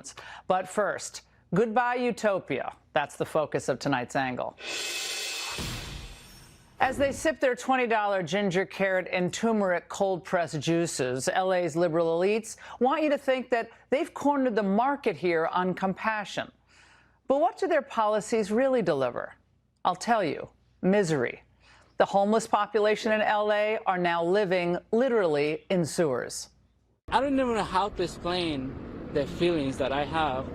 moments. But first, goodbye utopia. That's the focus of tonight's angle. As they sip their $20 ginger, carrot, and turmeric cold-pressed juices, LA's liberal elites want you to think that they've cornered the market here on compassion. But what do their policies really deliver? I'll tell you, misery. The homeless population in LA are now living literally in sewers. I don't even know how to explain the feelings that I have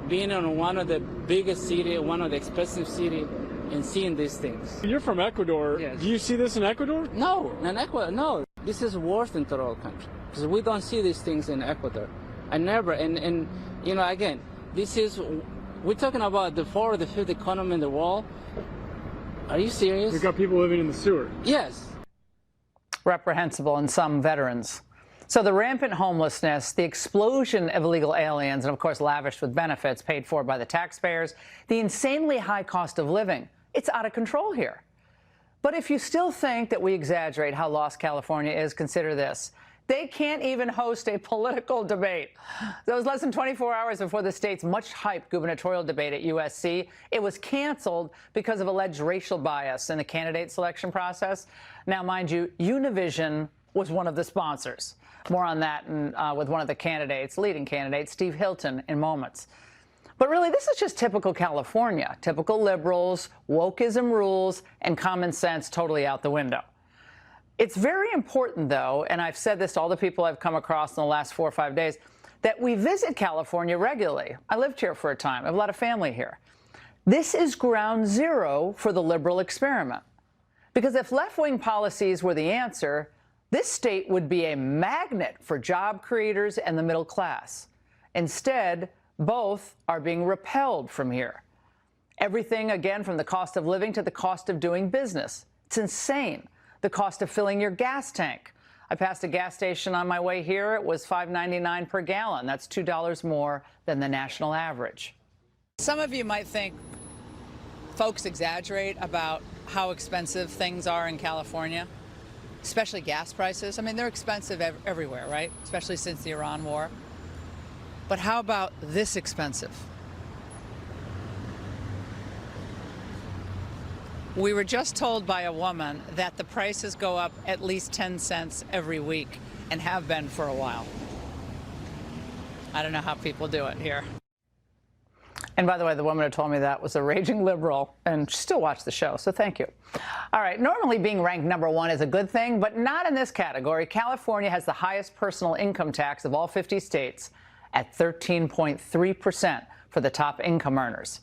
being in one of the biggest cities, one of the expensive cities, and seeing these things. You're from Ecuador. Yes. Do you see this in Ecuador? No, in Ecuador, no. This is worse than third world country because we don't see these things in Ecuador. I never, and you know, again, this is, we're talking about the fourth or the fifth economy in the world. Are you serious? We've got people living in the sewer. Yes. Reprehensible in some veterans. So the rampant homelessness, the explosion of illegal aliens, and of course lavished with benefits paid for by the taxpayers, the insanely high cost of living, it's out of control here. But if you still think that we exaggerate how lost California is, consider this. They can't even host a political debate. That was less than 24 hours before the state's much-hyped gubernatorial debate at USC. It was canceled because of alleged racial bias in the candidate selection process. Now, mind you, Univision was one of the sponsors. More on that with one of the candidates, leading candidates, Steve Hilton, in moments. But really, this is just typical California. Typical liberals, wokeism rules, and common sense totally out the window. It's very important, though, and I've said this to all the people I've come across in the last 4 or 5 days, that we visit California regularly. I lived here for a time. I have a lot of family here. This is ground zero for the liberal experiment. Because if left-wing policies were the answer, this state would be a magnet for job creators and the middle class. Instead, both are being repelled from here. Everything, again, from the cost of living to the cost of doing business. It's insane. The cost of filling your gas tank. I passed a gas station on my way here. It was $5.99 per gallon. That's $2 more than the national average. Some of you might think folks exaggerate about how expensive things are in California, especially gas prices. I mean, they're expensive everywhere, right? Especially since the Iran war. But how about this expensive? We were just told by a woman that the prices go up at least 10 cents every week and have been for a while. I don't know how people do it here. And by the way, the woman who told me that was a raging liberal, and she still watched the show, so thank you. All right, normally being ranked #1 is a good thing, but not in this category. California has the highest personal income tax of all 50 states at 13.3% for the top income earners.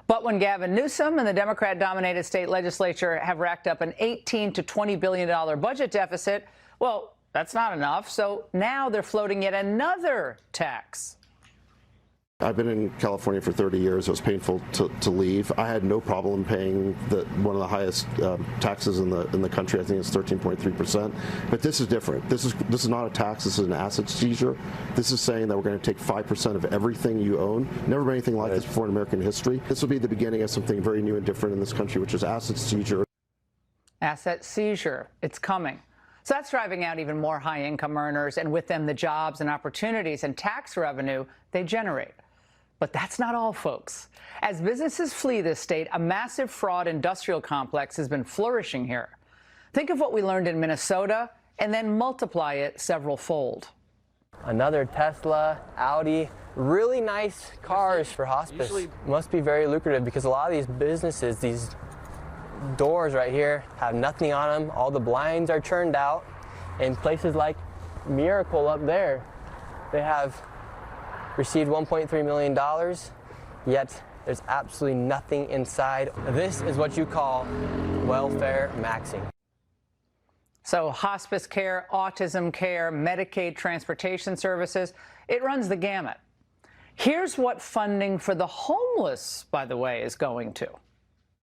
But when Gavin Newsom and the Democrat-dominated state legislature have racked up an $18 to $20 billion budget deficit, well, that's not enough. So now they're floating yet another tax. I've been in California for 30 years. It was painful to leave. I had no problem paying one of the highest taxes in the country. I think it's 13.3%. But this is different. This is not a tax. This is an asset seizure. This is saying that we're going to take 5% of everything you own. Never been anything like this before in American history. This will be the beginning of something very new and different in this country, which is asset seizure. Asset seizure. It's coming. So that's driving out even more high-income earners, and with them the jobs and opportunities and tax revenue they generate. But that's not all, folks. As businesses flee this state, a massive fraud industrial complex has been flourishing here. Think of what we learned in Minnesota and then multiply it several-fold. Another Tesla, Audi, really nice cars for hospice. Must be very lucrative because a lot of these businesses, these doors right here have nothing on them. All the blinds are churned out. In places like Miracle up there, they have received $1.3 million, yet there's absolutely nothing inside. This is what you call welfare maxing. So hospice care, autism care, Medicaid transportation services, it runs the gamut. Here's what funding for the homeless, by the way, is going to.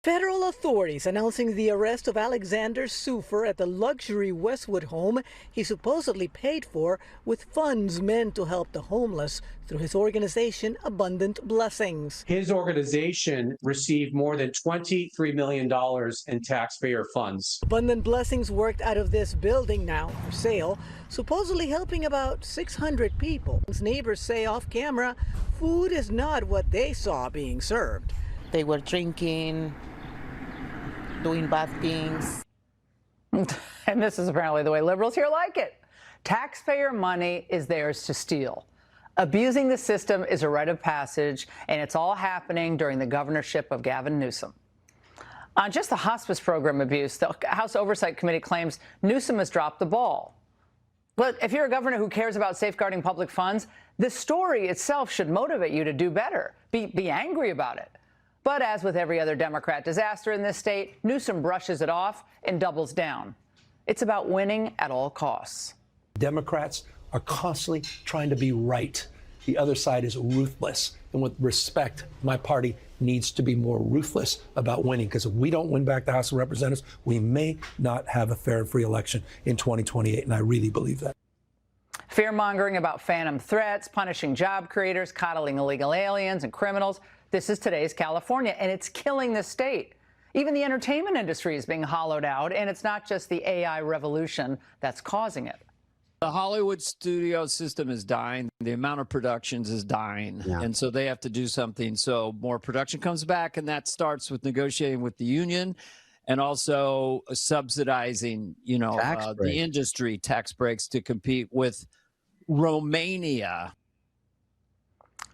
Federal authorities announcing the arrest of Alexander Sufer at the luxury Westwood home he supposedly paid for with funds meant to help the homeless through his organization Abundant Blessings. His organization received more than $23 million in taxpayer funds. Abundant Blessings worked out of this building, now for sale, supposedly helping about 600 people. His neighbors say off camera, food is not what they saw being served. They were drinking, doing bad things. And this is apparently the way liberals here like it. Taxpayer money is theirs to steal. Abusing the system is a rite of passage, and it's all happening during the governorship of Gavin Newsom. On just the hospice program abuse, the House Oversight Committee claims Newsom has dropped the ball. But if you're a governor who cares about safeguarding public funds, this story itself should motivate you to do better. Be angry about it. But as with every other Democrat disaster in this state, Newsom brushes it off and doubles down. It's about winning at all costs. Democrats are constantly trying to be right. The other side is ruthless. And with respect, my party needs to be more ruthless about winning, because if we don't win back the House of Representatives, we may not have a fair and free election in 2028, and I really believe that. Fear-mongering about phantom threats, punishing job creators, coddling illegal aliens and criminals. This is today's California, and it's killing the state. Even the entertainment industry is being hollowed out, and it's not just the AI revolution that's causing it. The Hollywood studio system is dying. The amount of productions is dying. Yeah. And so they have to do something. So more production comes back, and that starts with negotiating with the union and also subsidizing, the industry tax breaks to compete with Romania.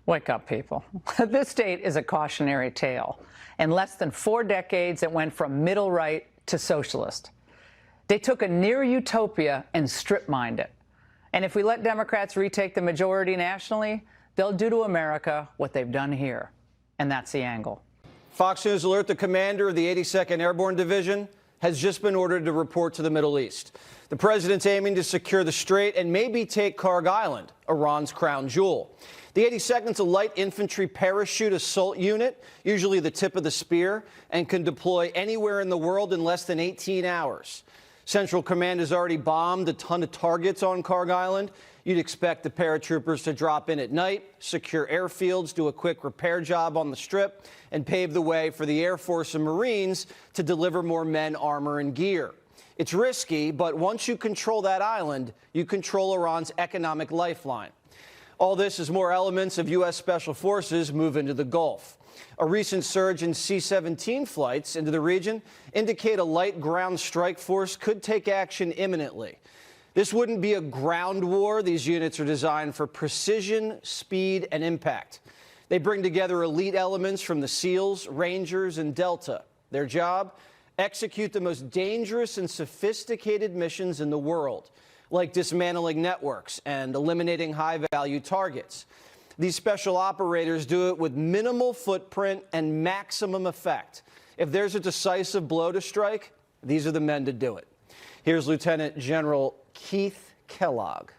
Wake up, people. This state is a cautionary tale. In less than 4 decades, it went from middle right to socialist. They took a near utopia and strip-mined it. And if we let Democrats retake the majority nationally, they'll do to America what they've done here. And that's the angle. Fox News alert: the commander of the 82nd Airborne Division has just been ordered to report to the Middle East. The president's aiming to secure the Strait and maybe take Karg Island, Iran's crown jewel. The 82nd's a light infantry parachute assault unit, usually the tip of the spear, and can deploy anywhere in the world in less than 18 hours. Central Command has already bombed a ton of targets on Karg Island. You'd expect the paratroopers to drop in at night, secure airfields, do a quick repair job on the Strip, and pave the way for the Air Force and Marines to deliver more men, armor, and gear. It's risky, but once you control that island, you control Iran's economic lifeline. All this as more elements of U.S. Special Forces move into the Gulf. A recent surge in C-17 flights into the region indicate a light ground strike force could take action imminently. This wouldn't be a ground war. These units are designed for precision, speed, and impact. They bring together elite elements from the SEALs, Rangers, and Delta. Their job? Execute the most dangerous and sophisticated missions in the world, like dismantling networks and eliminating high-value targets. These special operators do it with minimal footprint and maximum effect. If there's a decisive blow to strike, these are the men to do it. Here's Lieutenant General Keith Kellogg.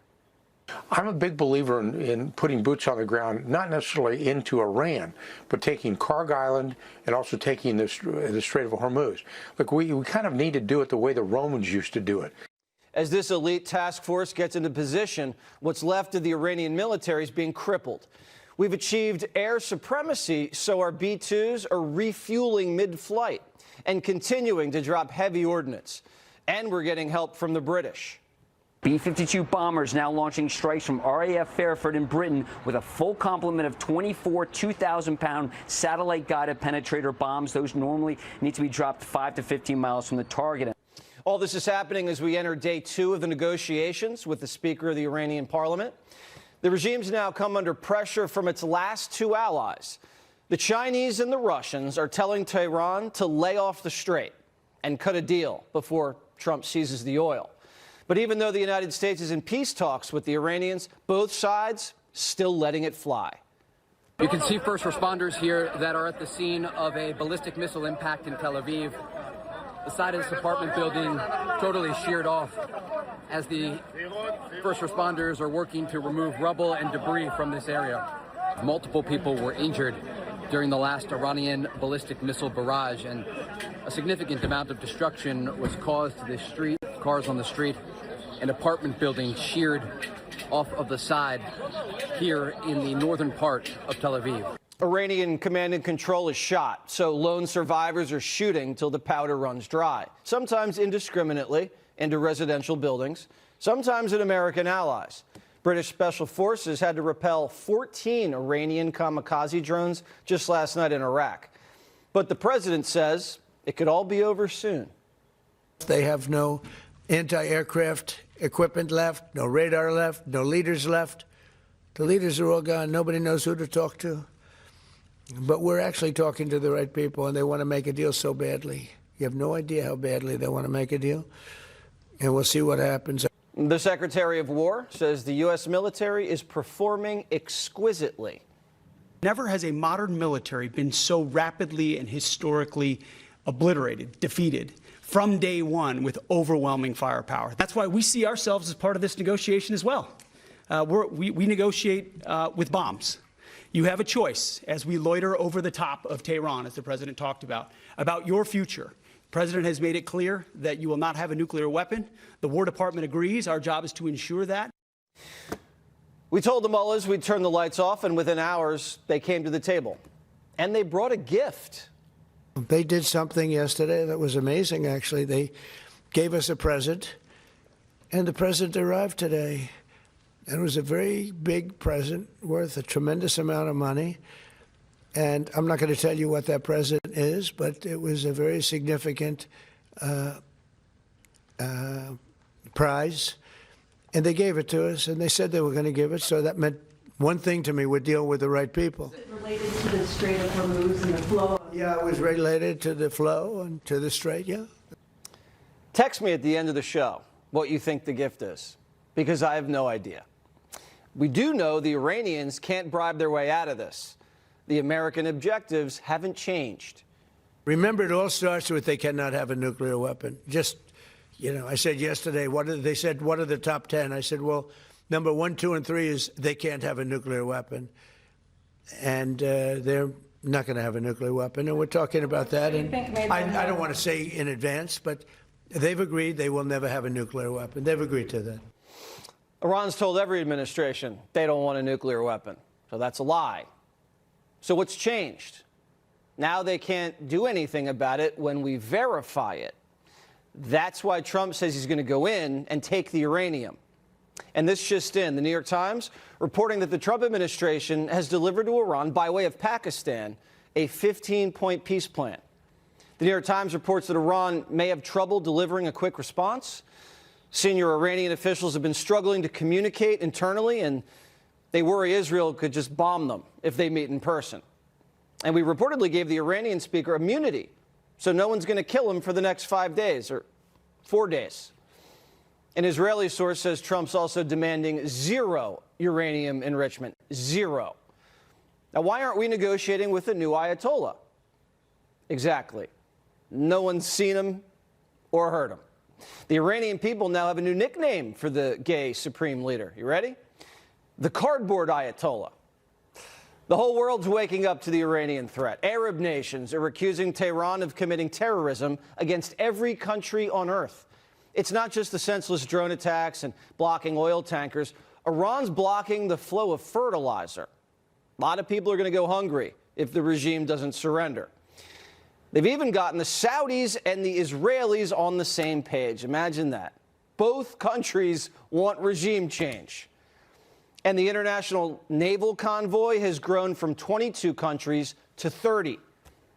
I'm a big believer in putting boots on the ground, not necessarily into Iran, but taking Karg Island and also taking the Strait of Hormuz. Look, we kind of need to do it the way the Romans used to do it. As this elite task force gets into position, what's left of the Iranian military is being crippled. We've achieved air supremacy, so our B-2s are refueling mid-flight and continuing to drop heavy ordnance. And we're getting help from the British. B-52 bombers now launching strikes from RAF Fairford in Britain with a full complement of 24 2,000-pound satellite-guided penetrator bombs. Those normally need to be dropped 5 to 15 miles from the target. All this is happening as we enter day 2 of the negotiations with the Speaker of the Iranian Parliament. The regime's now come under pressure from its last 2 allies. The Chinese and the Russians are telling Tehran to lay off the strait and cut a deal before Trump seizes the oil. But even though the United States is in peace talks with the Iranians, both sides still letting it fly. You can see first responders here that are at the scene of a ballistic missile impact in Tel Aviv. The side of this apartment building totally sheared off as the first responders are working to remove rubble and debris from this area. Multiple people were injured during the last Iranian ballistic missile barrage, and a significant amount of destruction was caused to the street, cars on the street, an apartment building sheared off of the side here in the northern part of Tel Aviv. Iranian command and control is shot, so lone survivors are shooting till the powder runs dry, sometimes indiscriminately into residential buildings, sometimes at American allies. British special forces had to repel 14 Iranian kamikaze drones just last night in Iraq. But the president says it could all be over soon. They have no anti-aircraft equipment left, no radar left, no leaders left. The leaders are all gone. Nobody knows who to talk to. But we're actually talking to the right people, and they want to make a deal so badly. You have no idea how badly they want to make a deal. And we'll see what happens. The Secretary of War says the U.S. military is performing exquisitely. Never has a modern military been so rapidly and historically obliterated, defeated, from day one with overwhelming firepower. That's why we see ourselves as part of this negotiation as well. We negotiate with bombs. You have a choice as we loiter over the top of Tehran, as the president talked about your future. The president has made it clear that you will not have a nuclear weapon. The War Department agrees. Our job is to ensure that. We told the mullahs we'd turn the lights off, and within hours, they came to the table. And they brought a gift. They did something yesterday that was amazing, actually. They gave us a present, and the present arrived today. And it was a very big present worth a tremendous amount of money. And I'm not going to tell you what that present is, but it was a very significant prize. And they gave it to us, and they said they were going to give it. So that meant one thing to me: we're dealing with the right people. Is it related to the Strait of Hormuz and the flow? Yeah, it was related to the flow and to the strait, yeah. Text me at the end of the show what you think the gift is, because I have no idea. We do know the Iranians can't bribe their way out of this. The American objectives haven't changed. Remember, it all starts with they cannot have a nuclear weapon. Just, I said yesterday, they said, what are the top 10? I said, well, number 1, 2, and 3 is they can't have a nuclear weapon. And they're not going to have a nuclear weapon. And we're talking about that. And I don't want to say in advance, but they've agreed they will never have a nuclear weapon. They've agreed to that. Iran's told every administration they don't want a nuclear weapon. So that's a lie. So what's changed? Now they can't do anything about it when we verify it. That's why Trump says he's going to go in and take the uranium. And this just in, the New York Times reporting that the Trump administration has delivered to Iran, by way of Pakistan, a 15-point peace plan. The New York Times reports that Iran may have trouble delivering a quick response. Senior Iranian officials have been struggling to communicate internally, and they worry Israel could just bomb them if they meet in person. And we reportedly gave the Iranian speaker immunity, so no one's going to kill him for the next 5 days or 4 days. An Israeli source says Trump's also demanding 0 uranium enrichment. 0. Now, why aren't we negotiating with a new Ayatollah? Exactly. No one's seen him or heard him. The Iranian people now have a new nickname for the gay supreme leader. You ready? The cardboard Ayatollah. The whole world's waking up to the Iranian threat. Arab nations are accusing Tehran of committing terrorism against every country on earth. It's not just the senseless drone attacks and blocking oil tankers. Iran's blocking the flow of fertilizer. A lot of people are going to go hungry if the regime doesn't surrender. They've even gotten the Saudis and the Israelis on the same page. Imagine that. Both countries want regime change. And the international naval convoy has grown from 22 countries to 30.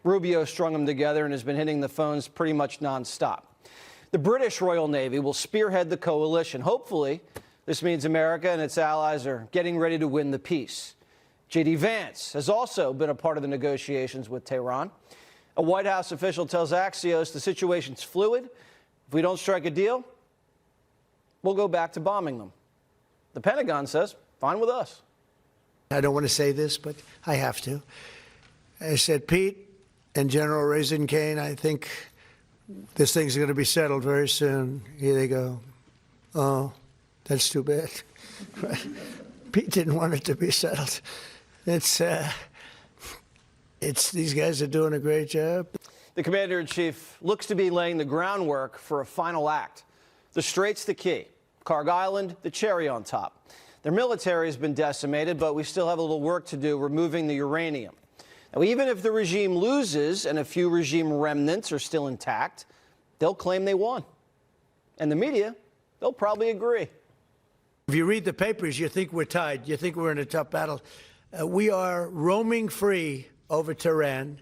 Rubio strung them together and has been hitting the phones pretty much nonstop. The British Royal Navy will spearhead the coalition. Hopefully, this means America and its allies are getting ready to win the peace. J.D. Vance has also been a part of the negotiations with Tehran. A White House official tells Axios the situation's fluid. If we don't strike a deal, we'll go back to bombing them. The Pentagon says, fine with us. I don't want to say this, but I have to. I said, Pete and General Raisin Kane, I think this thing's going to be settled very soon. Here they go. Oh, that's too bad. Pete didn't want it to be settled. It's These guys are doing a great job. The commander-in-chief looks to be laying the groundwork for a final act. The Strait's the key. Carg Island, the cherry on top. Their military has been decimated, but we still have a little work to do removing the uranium. Now, even if the regime loses and a few regime remnants are still intact, they'll claim they won. And the media, they'll probably agree. If you read the papers, you think we're tied. You think we're in a tough battle. We are roaming free over Tehran,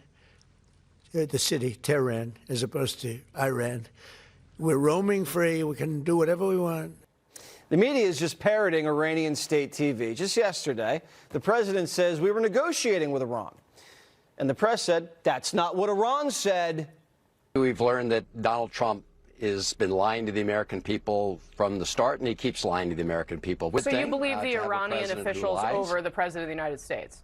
the city, Tehran, as opposed to Iran. We're roaming free. We can do whatever we want. The media is just parroting Iranian state TV. Just yesterday, the president says we were negotiating with Iran. And the press said, that's not what Iran said. We've learned that Donald Trump has been lying to the American people from the start, and he keeps lying to the American people. So you believe the Iranian officials over the President of the United States?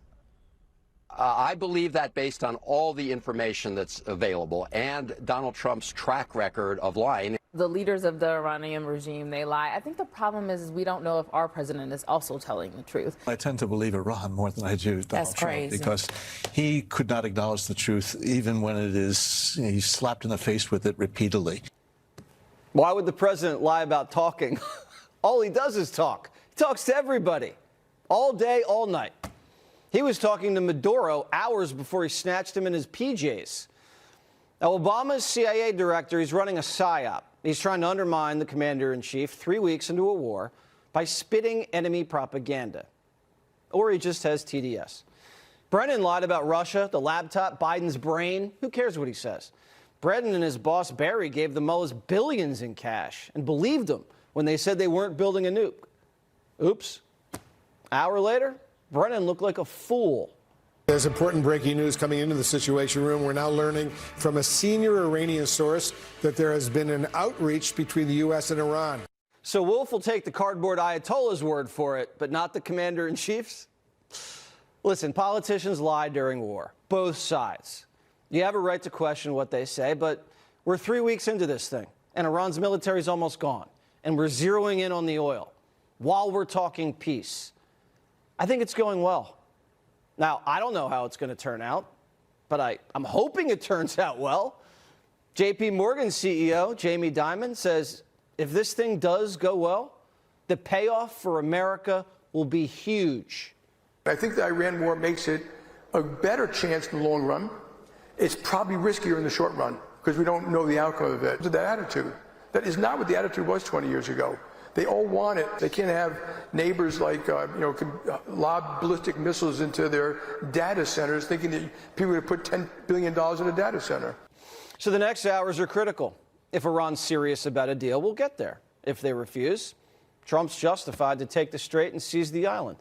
I believe that based on all the information that's available and Donald Trump's track record of lying. The leaders of the Iranian regime, they lie. I think the problem is we don't know if our president is also telling the truth. I tend to believe Iran more than I do Donald Trump, because he could not acknowledge the truth even when it is, he's slapped in the face with it repeatedly. Why would the president lie about talking? All he does is talk. He talks to everybody, all day, all night. He was talking to Maduro hours before he snatched him in his PJs. Now, Obama's CIA director, he's running a psyop. He's trying to undermine the commander-in-chief 3 weeks into a war by spitting enemy propaganda. Or he just has TDS. Brennan lied about Russia, the laptop, Biden's brain. Who cares what he says? Brennan and his boss, Barry, gave the Mullahs billions in cash and believed them when they said they weren't building a nuke. Oops. Hour later, Brennan looked like a fool. There's important breaking news coming into the Situation Room. We're now learning from a senior Iranian source that there has been an outreach between the U.S. and Iran. So Wolf will take the cardboard Ayatollah's word for it, but not the commander-in-chief's? Listen, politicians lie during war, both sides. You have a right to question what they say, but we're 3 weeks into this thing, and Iran's military is almost gone, and we're zeroing in on the oil while we're talking peace. I think it's going well. Now, I don't know how it's going to turn out, but I'm hoping it turns out well. JP Morgan's CEO, Jamie Dimon, says if this thing does go well, the payoff for America will be huge. I think the Iran war makes it a better chance in the long run. It's probably riskier in the short run because we don't know the outcome of it. That attitude, that is not what the attitude was 20 years ago. They all want it. They can't have neighbors like, lob ballistic missiles into their data centers thinking that people are going to put $10 billion in a data center. So the next hours are critical. If Iran's serious about a deal, we'll get there. If they refuse, Trump's justified to take the Strait and seize the island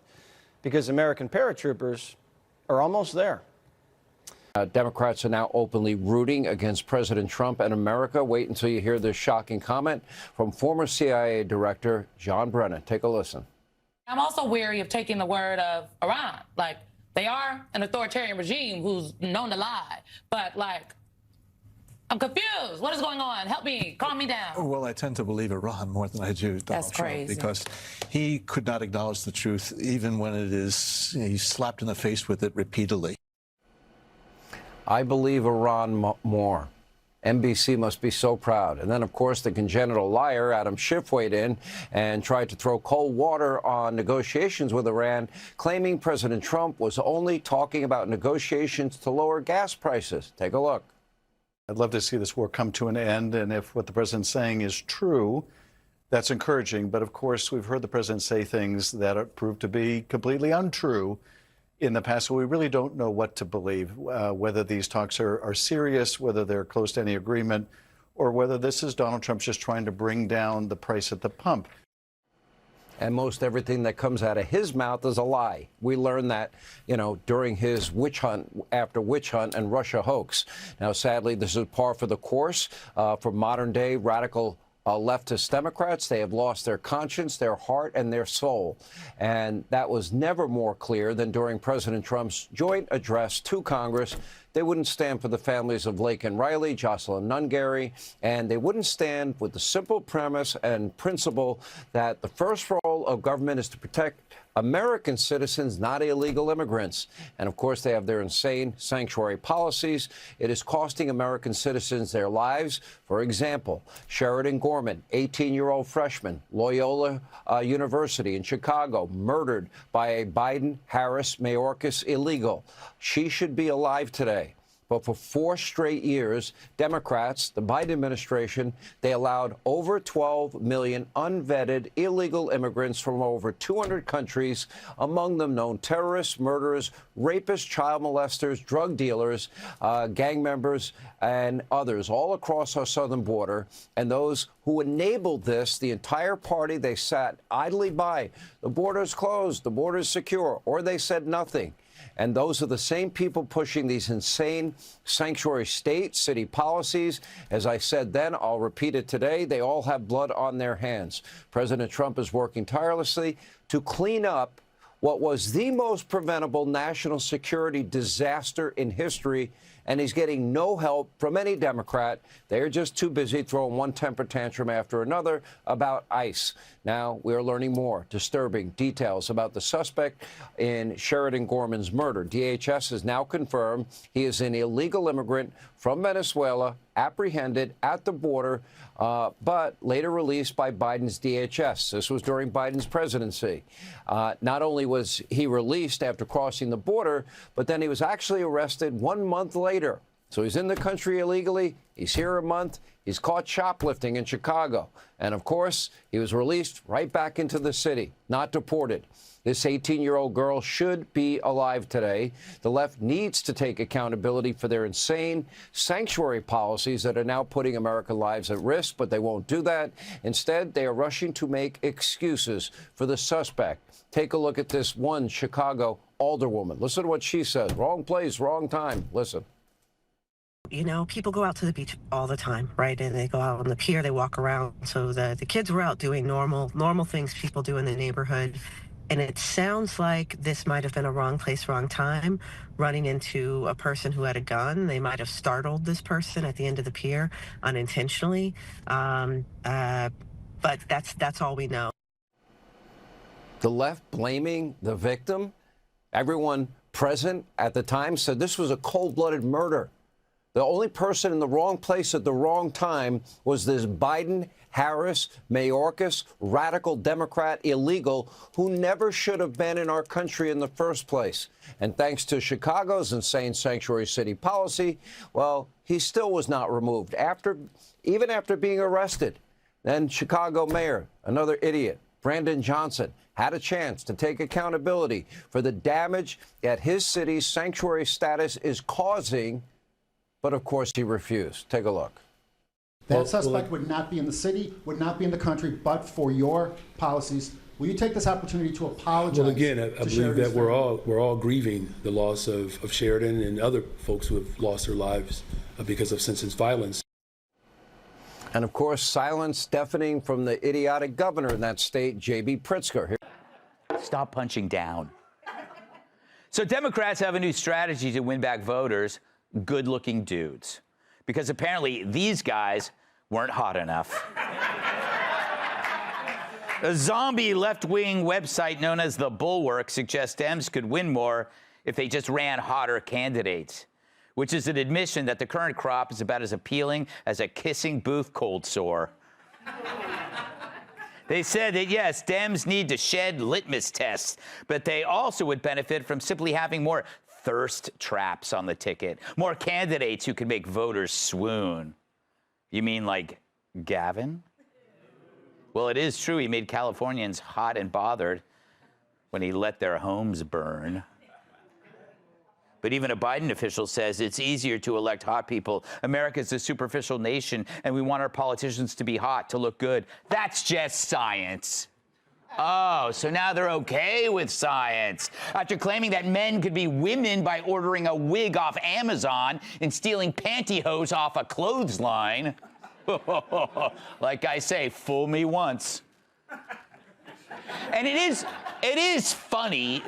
because American paratroopers are almost there. Democrats are now openly rooting against President Trump and America. Wait until you hear this shocking comment from former CIA Director John Brennan. Take a listen. I'm also wary of taking the word of Iran. Like, they are an authoritarian regime who's known to lie. But, like, I'm confused. What is going on? Help me. Calm me down. Well, I tend to believe Iran more than I do Donald Trump, because he could not acknowledge the truth even when it is, he's slapped in the face with it repeatedly. I believe Iran more. NBC must be so proud. And then, of course, the congenital liar, Adam Schiff, weighed in and tried to throw cold water on negotiations with Iran, claiming President Trump was only talking about negotiations to lower gas prices. Take a look. I'd love to see this war come to an end. And if what the president's saying is true, that's encouraging. But, of course, we've heard the president say things that prove to be completely untrue in the past, so we really don't know what to believe, whether these talks are serious, whether they're close to any agreement, or whether this is Donald Trump just trying to bring down the price at the pump. And most everything that comes out of his mouth is a lie. We learned that, during his witch hunt after witch hunt and Russia hoax. Now, sadly, this is par for the course for modern-day radical leftist Democrats. They have lost their conscience, their heart, and their soul. And that was never more clear than during President Trump's joint address to Congress. They wouldn't stand for the families of Lake and Riley, Jocelyn Nungaray, and they wouldn't stand with the simple premise and principle that the first role role of government is to protect American citizens, not illegal immigrants. And of course, they have their insane sanctuary policies. It is costing American citizens their lives. For example, Sheridan Gorman, 18-year-old freshman, Loyola University in Chicago, murdered by a Biden-Harris Mayorkas illegal. She should be alive today. But for 4 straight years, Democrats, the Biden administration, they allowed over 12 million unvetted illegal immigrants from over 200 countries, among them known terrorists, murderers, rapists, child molesters, drug dealers, gang members, and others all across our southern border. And those who enabled this, the entire party, they sat idly by. The border's closed, the border's secure, or they said nothing. And those are the same people pushing these insane sanctuary state, city policies. As I said then, I'll repeat it today, they all have blood on their hands. President Trump is working tirelessly to clean up what was the most preventable national security disaster in history, and he's getting no help from any Democrat. They're just too busy throwing one temper tantrum after another about ICE. Now, we are learning more disturbing details about the suspect in Sheridan Gorman's murder. DHS has now confirmed he is an illegal immigrant from Venezuela, apprehended at the border, but later released by Biden's DHS. This was during Biden's presidency. Not only was he released after crossing the border, but then he was actually arrested 1 month later. So he's in the country illegally. He's here a month. He's caught shoplifting in Chicago. And of course, he was released right back into the city, not deported. This 18-year-old girl should be alive today. The left needs to take accountability for their insane sanctuary policies that are now putting American lives at risk, but they won't do that. Instead, they are rushing to make excuses for the suspect. Take a look at this one Chicago alderwoman. Listen to what she says. Wrong place, wrong time. Listen. You know, people go out to the beach all the time, right? And they go out on the pier, they walk around. So the kids were out doing normal things people do in the neighborhood. And it sounds like this might have been a wrong place, wrong time, running into a person who had a gun. They might have startled this person at the end of the pier unintentionally. But that's all we know. The left blaming the victim. Everyone present at the time said this was a cold-blooded murder. The only person in the wrong place at the wrong time was this Biden-Harris, Mayorkas, radical Democrat illegal who never should have been in our country in the first place. And thanks to Chicago's insane sanctuary city policy, well, he still was not removed even after being arrested. Then Chicago mayor, another idiot, Brandon Johnson, had a chance to take accountability for the damage that his city's sanctuary status is causing. But, of course, he refused. Take a look. That suspect would not be in the city, would not be in the country, but for your policies. Will you take this opportunity to apologize? Well, again, I believe that we're all grieving the loss of Sheridan and other folks who have lost their lives because of senseless violence. And, of course, silence deafening from the idiotic governor in that state, J.B. Pritzker. Stop punching down. So Democrats have a new strategy to win back voters. Good-looking dudes, because apparently these guys weren't hot enough. A zombie left-wing website known as The Bulwark suggests Dems could win more if they just ran hotter candidates, which is an admission that the current crop is about as appealing as a kissing booth cold sore. They said that, yes, Dems need to shed litmus tests, but they also would benefit from simply having more thirst traps on the ticket, more candidates who can make voters swoon. You mean like Gavin? Well, it is true he made Californians hot and bothered when he let their homes burn. But even a Biden official says it's easier to elect hot people. America's a superficial nation, and we want our politicians to be hot, to look good. That's just science. Oh, so now they're okay with science. After claiming that men could be women by ordering a wig off Amazon and stealing pantyhose off a clothesline. Like I say, fool me once. And it is funny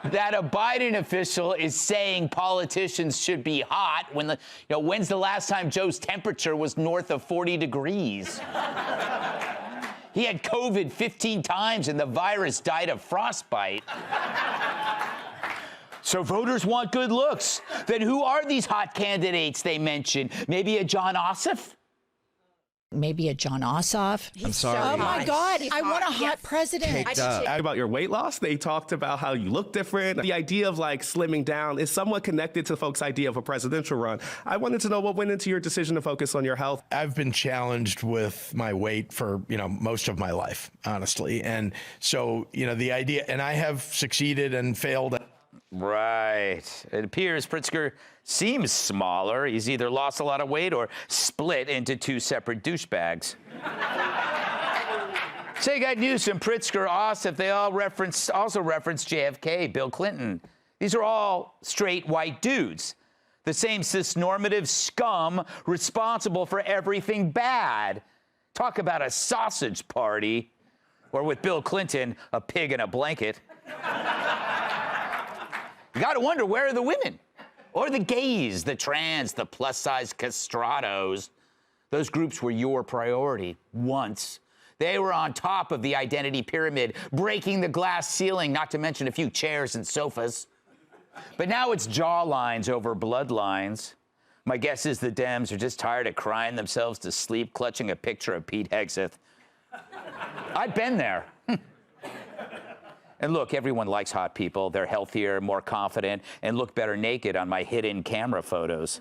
that a Biden official is saying politicians should be hot when when's the last time Joe's temperature was north of 40 degrees? He had COVID 15 times and the virus died of frostbite. So voters want good looks. Then who are these hot candidates they mentioned? Maybe a John Ossoff? Maybe a John Ossoff. I'm sorry. Oh my God, I want a hot president. About your weight loss, they talked about how you look different. The idea of like slimming down is somewhat connected to folks' idea of a presidential run. I wanted to know what went into your decision to focus on your health. I've been challenged with my weight for, most of my life, honestly. And so, the idea, and I have succeeded and failed. Right. It appears Pritzker seems smaller. He's either lost a lot of weight or split into two separate douchebags. So you got news from Pritzker, Ossoff. They all also reference JFK, Bill Clinton. These are all straight white dudes. The same cisnormative scum responsible for everything bad. Talk about a sausage party. Or with Bill Clinton, a pig in a blanket. You got to wonder, where are the women? Or the gays, the trans, the plus-size castratos? Those groups were your priority once. They were on top of the identity pyramid, breaking the glass ceiling, not to mention a few chairs and sofas. But now it's jawlines over bloodlines. My guess is the Dems are just tired of crying themselves to sleep, clutching a picture of Pete Hegseth. I've been there. And look, everyone likes hot people. They're healthier, more confident, and look better naked on my hidden camera photos.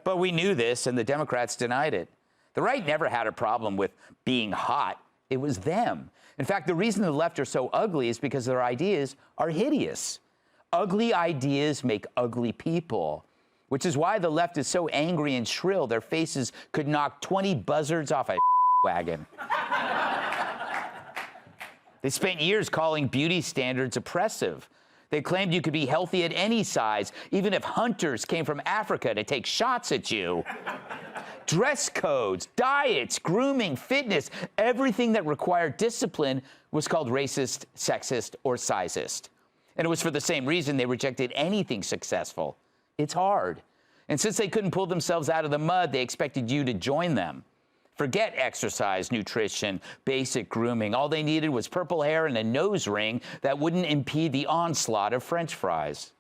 But we knew this, and the Democrats denied it. The right never had a problem with being hot. It was them. In fact, the reason the left are so ugly is because their ideas are hideous. Ugly ideas make ugly people, which is why the left is so angry and shrill. Their faces could knock 20 buzzards off a wagon. They spent years calling beauty standards oppressive. They claimed you could be healthy at any size, even if hunters came from Africa to take shots at you. Dress codes, diets, grooming, fitness, everything that required discipline was called racist, sexist, or sizist. And it was for the same reason they rejected anything successful. It's hard. And since they couldn't pull themselves out of the mud, they expected you to join them. Forget exercise, nutrition, basic grooming. All they needed was purple hair and a nose ring that wouldn't impede the onslaught of French fries.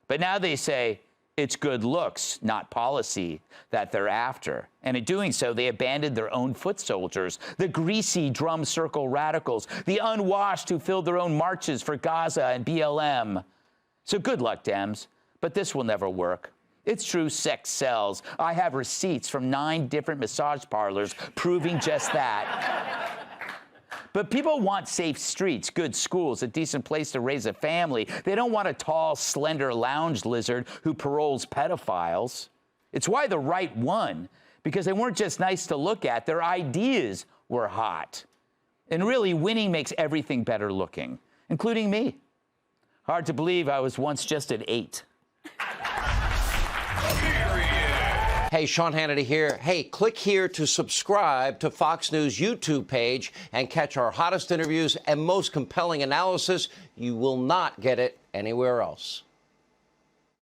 But now they say it's good looks, not policy, that they're after. And in doing so, they abandoned their own foot soldiers, the greasy drum circle radicals, the unwashed who filled their own marches for Gaza and BLM. So good luck, Dems, but this will never work. It's true, sex sells. I have receipts from 9 different massage parlors proving just that. But people want safe streets, good schools, a decent place to raise a family. They don't want a tall, slender lounge lizard who paroles pedophiles. It's why the right won, because they weren't just nice to look at, their ideas were hot. And really, winning makes everything better looking, including me. Hard to believe I was once just an 8. Hey, Sean Hannity here. Hey, click here to subscribe to Fox News YouTube page and catch our hottest interviews and most compelling analysis. You will not get it anywhere else.